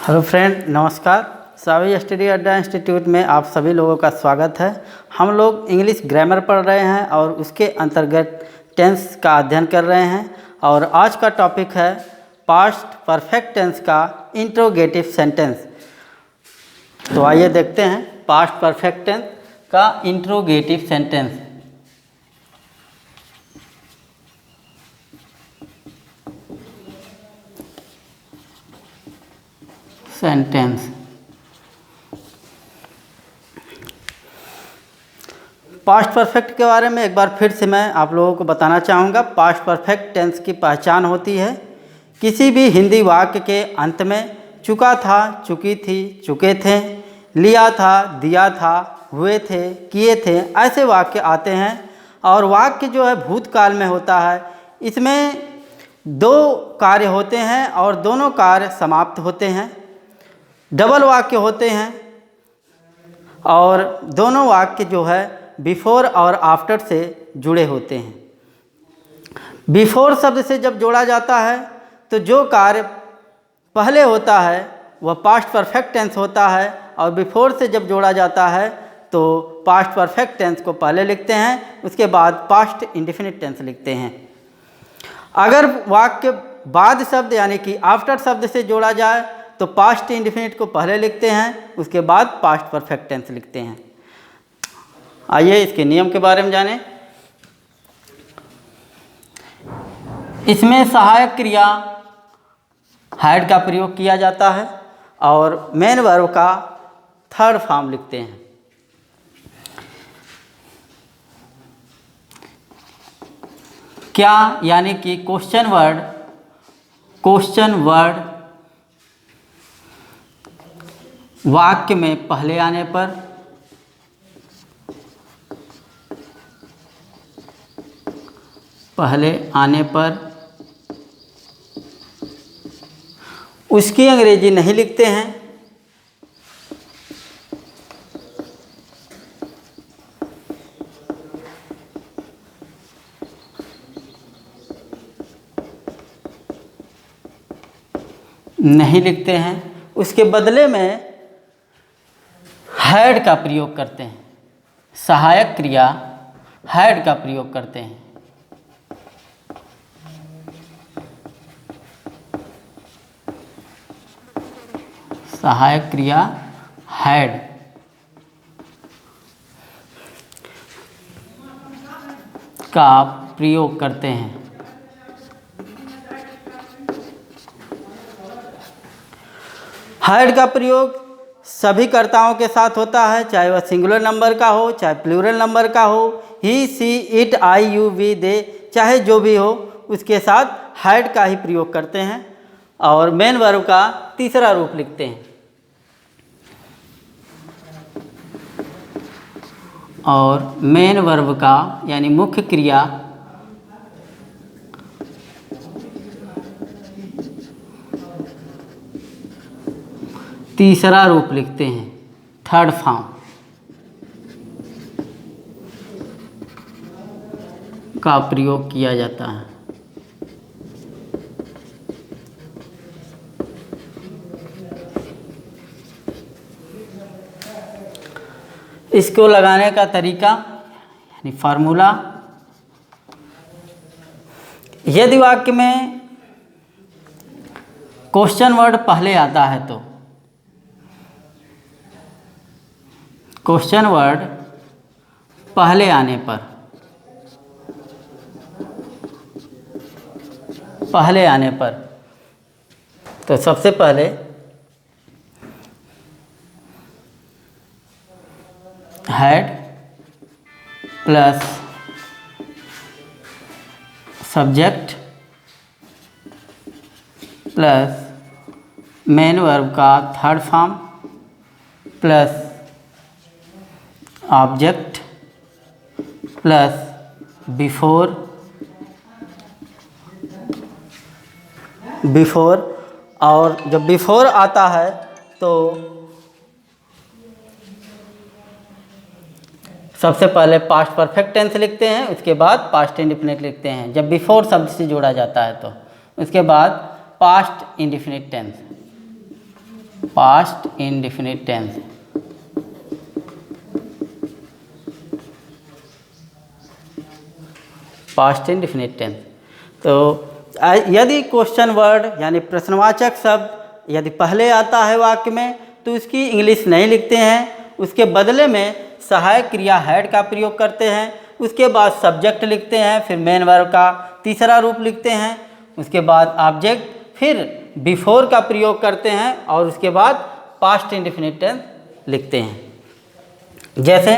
Hello friend, नमस्कार। सावी study अड्डा institute में आप सभी लोगों का स्वागत है। हम लोग इंग्लिश ग्रामर पढ़ रहे हैं और उसके अंतर्गत टेंस का अध्ययन कर रहे हैं और आज का टॉपिक है पास्ट परफेक्ट टेंस का इंट्रोगेटिव सेंटेंस। तो आइए देखते हैं पास्ट परफेक्ट टेंस का इंट्रोगेटिव सेंटेंस। पास्ट परफेक्ट के बारे में एक बार फिर से मैं आप लोगों को बताना चाहूँगा। पास्ट परफेक्ट टेंस की पहचान होती है किसी भी हिंदी वाक्य के अंत में चुका था, चुकी थी, चुके थे, लिया था, दिया था, हुए थे, किए थे, ऐसे वाक्य आते हैं और वाक्य जो है भूतकाल में होता है। इसमें दो कार्य होते हैं और दोनों कार्य समाप्त होते हैं। डबल वाक्य होते हैं और दोनों वाक्य जो है बिफोर और आफ्टर से जुड़े होते हैं। बिफोर शब्द से जब जोड़ा जाता है तो जो कार्य पहले होता है वह पास्ट परफेक्ट टेंस होता है और बिफोर से जब जोड़ा जाता है तो पास्ट परफेक्ट टेंस को पहले लिखते हैं, उसके बाद पास्ट इंडेफिनिट टेंस लिखते हैं। अगर वाक्य बाद शब्द यानी कि आफ्टर शब्द से जोड़ा जाए तो पास्ट इंडेफिनिट को पहले लिखते हैं, उसके बाद पास्ट परफेक्ट टेंस लिखते हैं। आइए इसके नियम के बारे में जानें। इसमें सहायक क्रिया हैड का प्रयोग किया जाता है और मेन वर्ब का थर्ड फॉर्म लिखते हैं। क्या यानी कि क्वेश्चन वर्ड वाक्य में पहले आने पर उसकी अंग्रेजी नहीं लिखते हैं। उसके बदले में हैड का प्रयोग करते हैं। सहायक क्रिया हैड का प्रयोग करते हैं। सहायक क्रिया हैड का प्रयोग करते हैं। हैड का प्रयोग सभी कर्ताओं के साथ होता है, चाहे वह सिंगुलर नंबर का हो, चाहे प्लूरल नंबर का हो, ही, सी, इट, आई, यू, वी, दे, चाहे जो भी हो, उसके साथ हैड का ही प्रयोग करते हैं और मेन वर्ब का तीसरा रूप लिखते हैं। और मेन वर्ब का यानी मुख्य क्रिया तीसरा रूप लिखते हैं, थर्ड फॉर्म का प्रयोग किया जाता है। इसको लगाने का तरीका यानी फार्मूला, यदि वाक्य में क्वेश्चन वर्ड पहले आता है तो क्वेश्चन वर्ड पहले आने पर तो सबसे पहले had plus subject plus main verb का third form plus object plus before और जब बिफोर आता है तो सबसे पहले पास्ट परफेक्ट टेंस लिखते हैं, उसके बाद पास्ट इंडेफिनिट लिखते हैं। जब बिफोर शब्द से जोड़ा जाता है तो उसके बाद past indefinite tense. Past indefinite tense. Past indefinite tense. तो यदि क्वेश्चन वर्ड यानी प्रश्नवाचक शब्द यदि पहले आता है वाक्य में तो उसकी इंग्लिश नहीं लिखते हैं, उसके बदले में सहायक क्रिया हैड का प्रयोग करते हैं। उसके बाद सब्जेक्ट लिखते हैं, फिर मेन वर्ब का तीसरा रूप लिखते हैं, उसके बाद ऑब्जेक्ट, फिर बिफोर का प्रयोग करते हैं और उसके बाद पास्ट इंडेफिनिट टेंस लिखते हैं। जैसे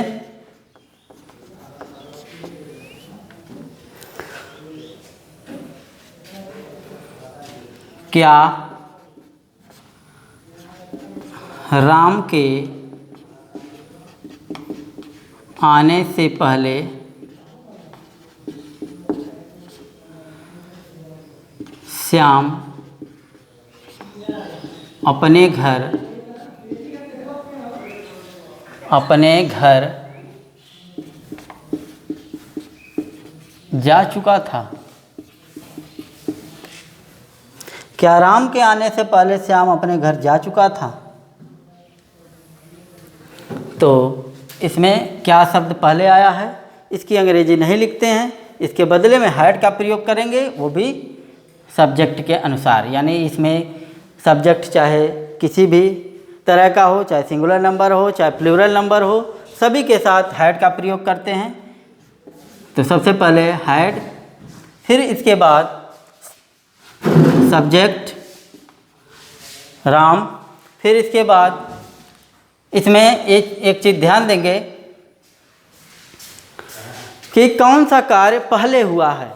क्या राम के आने से पहले श्याम अपने घर जा चुका था। क्या राम के आने से पहले श्याम अपने घर जा चुका था? तो इसमें क्या शब्द पहले आया है, इसकी अंग्रेजी नहीं लिखते हैं, इसके बदले में हैड का प्रयोग करेंगे, वो भी सब्जेक्ट के अनुसार। यानी इसमें सब्जेक्ट चाहे किसी भी तरह का हो, चाहे सिंगुलर नंबर हो, चाहे प्लूरल नंबर हो, सभी के साथ हैड का प्रयोग करते हैं। तो सबसे पहले हैड, फिर इसके बाद सब्जेक्ट राम, फिर इसके बाद इसमें एक चीज़ ध्यान देंगे कि कौन सा कार्य पहले हुआ है।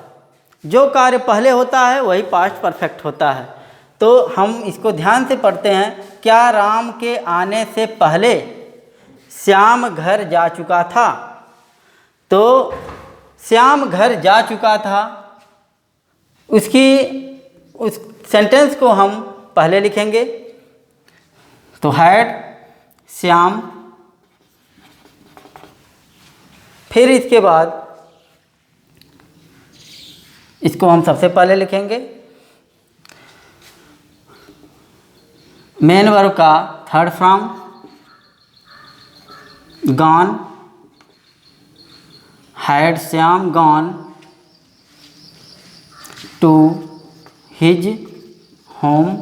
जो कार्य पहले होता है वही पास्ट परफेक्ट होता है। तो हम इसको ध्यान से पढ़ते हैं। क्या राम के आने से पहले श्याम घर जा चुका था? तो श्याम घर जा चुका था, उस सेंटेंस को हम पहले लिखेंगे। तो हैड श्याम, फिर इसके बाद इसको हम सबसे पहले लिखेंगे मेन वर्ब का third form gone, had Shyam gone to his home.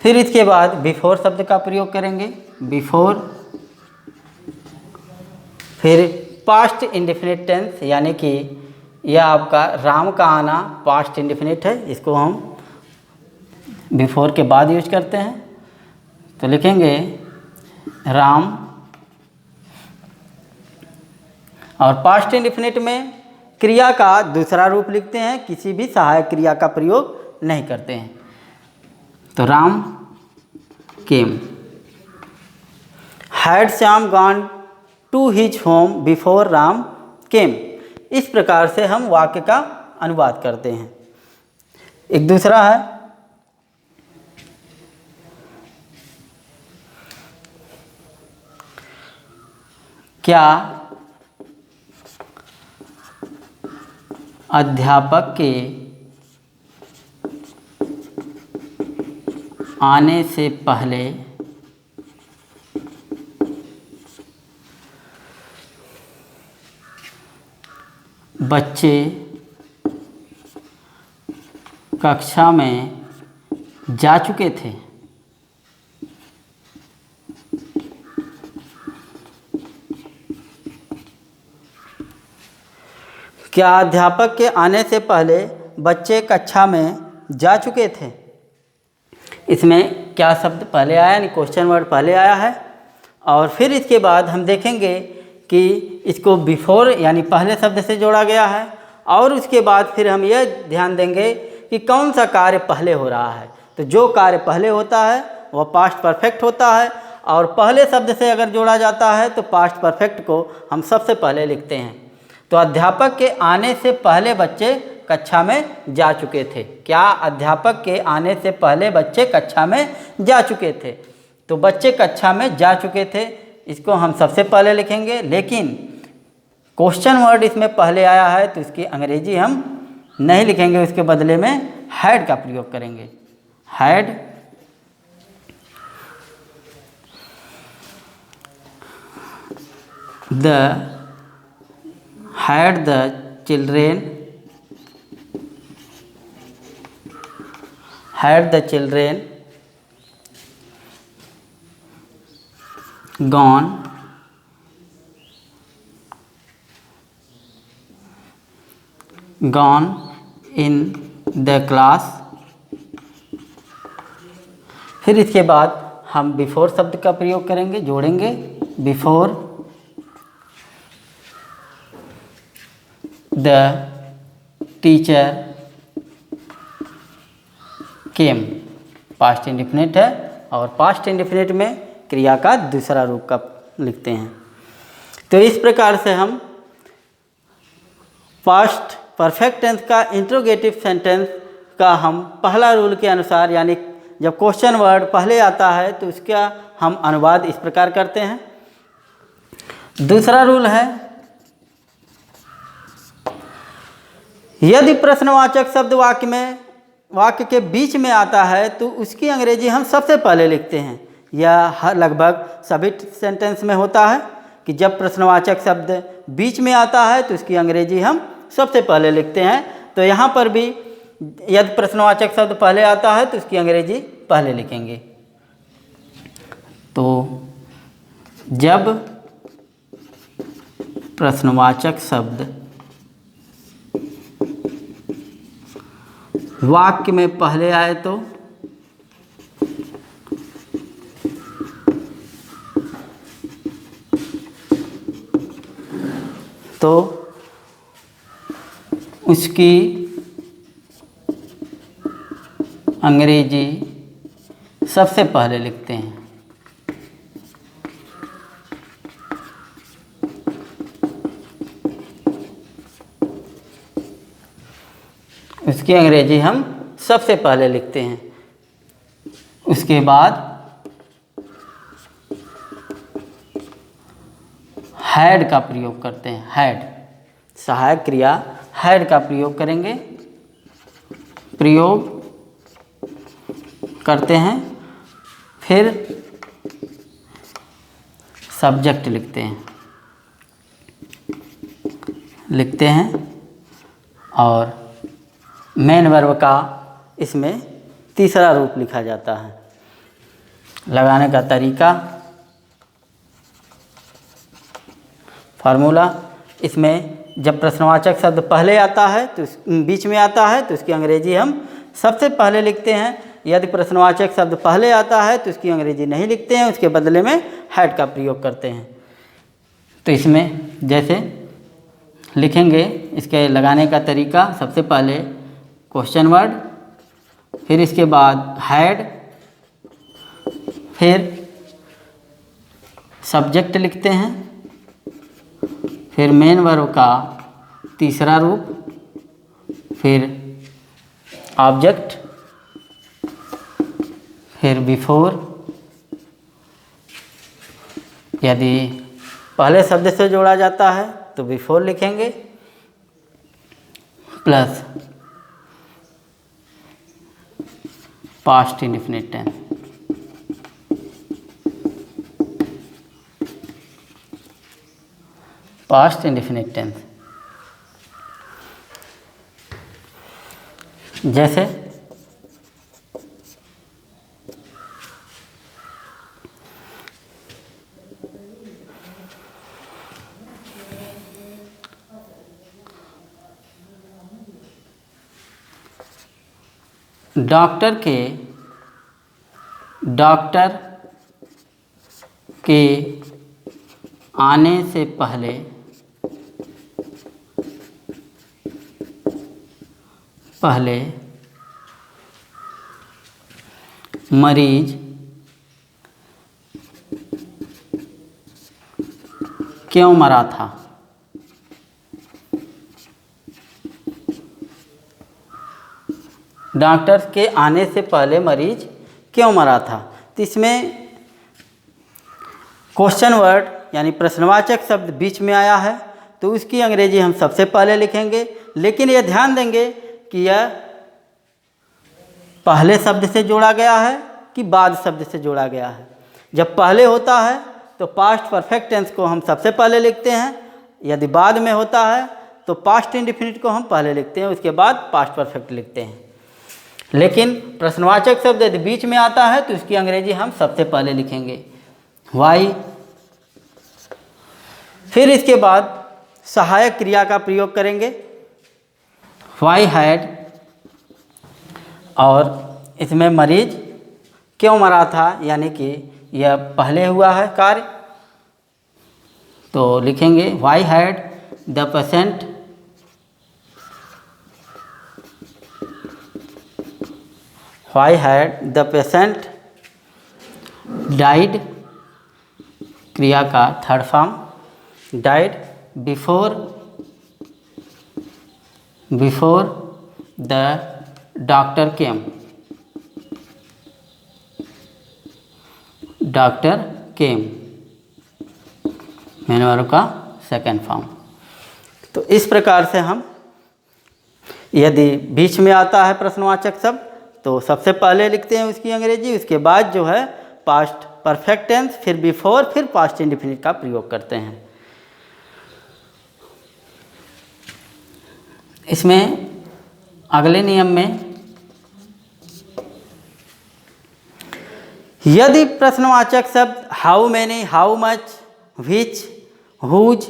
फिर इसके बाद बिफोर शब्द का प्रयोग करेंगे, बिफोर, फिर पास्ट इंडेफिनिट टेंस, यानी कि यह आपका राम का आना पास्ट इंडेफिनिट है, इसको हम बिफोर के बाद यूज करते हैं। तो लिखेंगे राम, और पास्ट इंडेफिनिट में क्रिया का दूसरा रूप लिखते हैं, किसी भी सहायक क्रिया का प्रयोग नहीं करते हैं। तो Ram came, had Shyam gone to his home before Ram came. इस प्रकार से हम वाक्य का अनुवाद करते हैं। एक दूसरा है क्या अध्यापक के आने से पहले बच्चे कक्षा में जा चुके थे? क्या अध्यापक के आने से पहले बच्चे कक्षा में जा चुके थे? इसमें क्या शब्द पहले आया, यानी क्वेश्चन वर्ड पहले आया है। और फिर इसके बाद हम देखेंगे कि इसको बिफोर यानी पहले शब्द से जोड़ा गया है। और उसके बाद फिर हम यह ध्यान देंगे कि कौन सा कार्य पहले हो रहा है। तो जो कार्य पहले होता है वह पास्ट परफेक्ट होता है, और पहले शब्द से अगर जोड़ा जाता है तो पास्ट परफेक्ट को हम सबसे पहले लिखते हैं। तो अध्यापक के आने से पहले बच्चे कक्षा में जा चुके थे। क्या अध्यापक के आने से पहले बच्चे कक्षा में जा चुके थे? तो बच्चे कक्षा में जा चुके थे, इसको हम सबसे पहले लिखेंगे। लेकिन क्वेश्चन वर्ड इसमें पहले आया है तो इसकी अंग्रेजी हम नहीं लिखेंगे, उसके बदले में हैड का प्रयोग करेंगे। Had the had the children gone in the class। फिर इसके बाद हम बिफोर शब्द का प्रयोग करेंगे, जोड़ेंगे। Before the teacher came, past indefinite है और पास्ट इंडेफिनिट में क्रिया का दूसरा रूप का लिखते हैं। तो इस प्रकार से हम पास्ट परफेक्ट टेंस का इंट्रोगेटिव सेंटेंस का हम पहला रूल के अनुसार, यानी जब क्वेश्चन वर्ड पहले आता है तो उसका हम अनुवाद इस प्रकार करते हैं। दूसरा रूल है, यदि प्रश्नवाचक शब्द वाक्य के बीच में आता है तो उसकी अंग्रेजी हम सबसे पहले लिखते हैं। यह लगभग सभी सेंटेंस में होता है कि जब प्रश्नवाचक शब्द बीच में आता है तो उसकी अंग्रेजी हम सबसे पहले लिखते हैं। तो यहाँ पर भी यदि प्रश्नवाचक शब्द पहले आता है तो उसकी अंग्रेजी पहले लिखेंगे। तो जब प्रश्नवाचक शब्द वाक्य में पहले आए तो उसकी अंग्रेजी सबसे पहले लिखते हैं। उसकी अंग्रेजी हम सबसे पहले लिखते हैं। उसके बाद हैड का प्रयोग करते हैं। हैड, सहायक क्रिया हैड का प्रयोग करेंगे, प्रयोग करते हैं। फिर सब्जेक्ट लिखते हैं और मेन वर्ब का इसमें तीसरा रूप लिखा जाता है। लगाने का तरीका, फार्मूला, इसमें जब प्रश्नवाचक शब्द पहले आता है तो बीच में आता है तो उसकी अंग्रेजी हम सबसे पहले लिखते हैं। यदि प्रश्नवाचक शब्द पहले आता है तो उसकी अंग्रेजी नहीं लिखते हैं, उसके बदले में हैड का प्रयोग करते हैं। तो इसमें जैसे लिखेंगे, इसके लगाने का तरीका, सबसे पहले क्वेश्चन वर्ड, फिर इसके बाद हैड, फिर सब्जेक्ट लिखते हैं, फिर मेन वर्ब का तीसरा रूप, फिर ऑब्जेक्ट, फिर बिफोर। यदि पहले शब्द से जोड़ा जाता है तो बिफोर लिखेंगे, plus past indefinite tense. Past indefinite tense जैसे डॉक्टर के आने से पहले मरीज क्यों मरा था? डॉक्टर के आने से पहले मरीज क्यों मरा था? तो इसमें क्वेश्चन वर्ड यानी प्रश्नवाचक शब्द बीच में आया है तो उसकी अंग्रेजी हम सबसे पहले लिखेंगे, लेकिन यह ध्यान देंगे कि यह पहले शब्द से जोड़ा गया है कि बाद शब्द से जोड़ा गया है। जब पहले होता है तो पास्ट परफेक्ट टेंस को हम सबसे पहले लिखते हैं। यदि बाद में होता है तो पास्ट इंडेफिनिट को हम पहले लिखते हैं, उसके बाद पास्ट परफेक्ट लिखते हैं। लेकिन प्रश्नवाचक शब्द यदि बीच में आता है तो इसकी अंग्रेजी हम सबसे पहले लिखेंगे वाई। फिर इसके बाद सहायक क्रिया का प्रयोग करेंगे वाई हैड, और इसमें मरीज क्यों मरा था, यानी कि यह पहले हुआ है कार्य, तो लिखेंगे why had the patient why had the patient died, क्रिया का third form died before the doctor came main verb का सेकेंड फॉर्म। तो इस प्रकार से हम, यदि बीच में आता है प्रश्नवाचक शब्द तो सबसे पहले लिखते हैं उसकी अंग्रेजी, उसके बाद जो है पास्ट परफेक्ट टेंस, फिर बिफोर, फिर पास्ट इंडेफिनिट का प्रयोग करते हैं। इसमें अगले नियम में यदि प्रश्नवाचक शब्द how many, how much, which, whose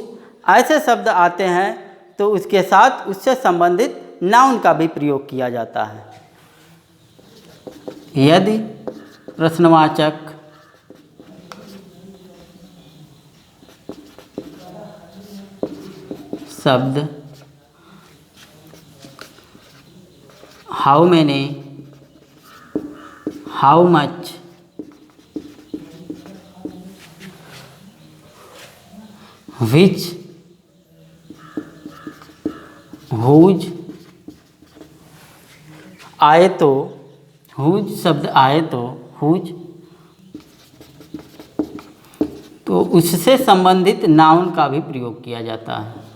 ऐसे शब्द आते हैं तो उसके साथ उससे संबंधित नाउन का भी प्रयोग किया जाता है। यदि प्रश्नवाचक शब्द how many, how much, which, whose आए तो, हुज शब्द आए तो हुज, तो उससे संबंधित नाउन का भी प्रयोग किया जाता है।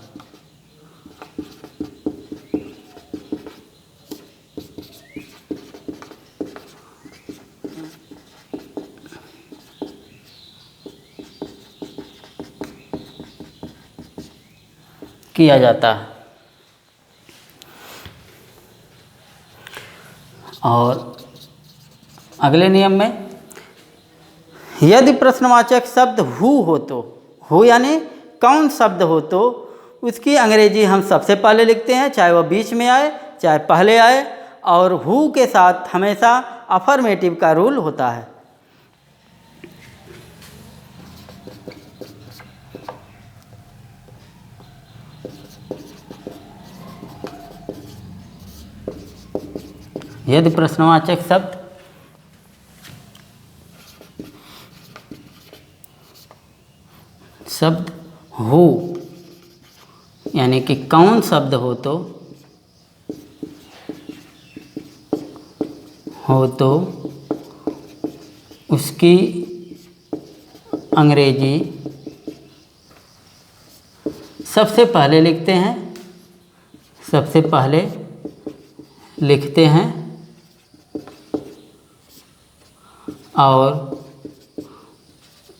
किया जाता है। और अगले नियम में यदि प्रश्नवाचक शब्द हु हो तो, हु यानी कौन शब्द हो, तो उसकी अंग्रेजी हम सबसे पहले लिखते हैं, चाहे वह बीच में आए चाहे पहले आए, और हु के साथ हमेशा अफर्मेटिव का रूल होता है। यदि प्रश्नवाचक शब्द हो यानी कि कौन शब्द हो तो उसकी अंग्रेजी सबसे पहले लिखते हैं, और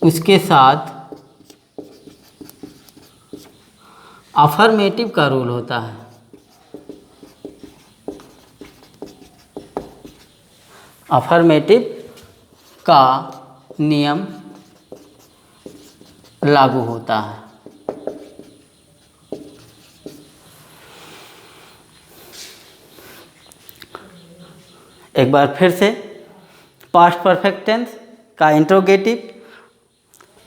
उसके साथ अफर्मेटिव का रूल होता है। अफर्मेटिव का नियम लागू होता है। एक बार फिर से पास्ट परफेक्ट टेंस का इंट्रोगेटिव।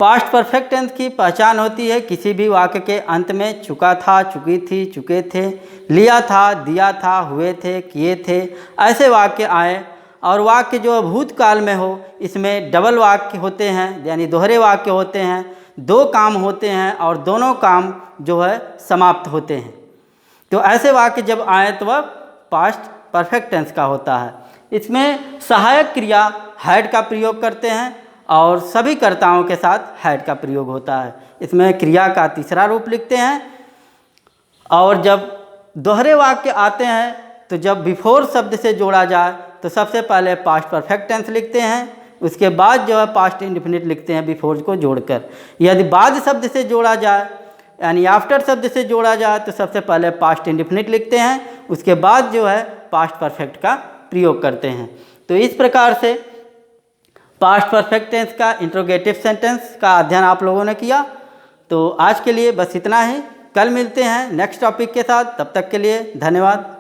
पास्ट परफेक्ट टेंस की पहचान होती है किसी भी वाक्य के अंत में चुका था, चुकी थी, चुके थे, लिया था, दिया था, हुए थे, किए थे, ऐसे वाक्य आए। और वाक्य जो भूतकाल में हो, इसमें डबल वाक्य होते हैं, यानी दोहरे वाक्य होते हैं, दो काम होते हैं और दोनों काम जो है समाप्त होते हैं। तो ऐसे वाक्य जब आए तो वह पास्ट परफेक्ट टेंस का होता है। इसमें सहायक क्रिया हैड का प्रयोग करते हैं और सभी कर्ताओं के साथ हैड का प्रयोग होता है। इसमें क्रिया का तीसरा रूप लिखते हैं। और जब दोहरे वाक्य आते हैं तो जब बिफोर शब्द से जोड़ा जाए तो सबसे पहले पास्ट परफेक्ट टेंस लिखते हैं, उसके बाद जो है पास्ट इंडिफिनिट लिखते हैं बिफोर को जोड़कर। यदि बाद शब्द से जोड़ा जाए यानी आफ्टर शब्द से जोड़ा जाए तो सबसे पहले पास्ट इंडिफिनिट लिखते हैं, उसके बाद जो है पास्ट परफेक्ट का प्रयोग करते हैं। तो इस प्रकार से पास्ट परफेक्ट टेंस का इंट्रोगेटिव सेंटेंस का अध्ययन आप लोगों ने किया। तो आज के लिए बस इतना ही, कल मिलते हैं नेक्स्ट टॉपिक के साथ, तब तक के लिए धन्यवाद।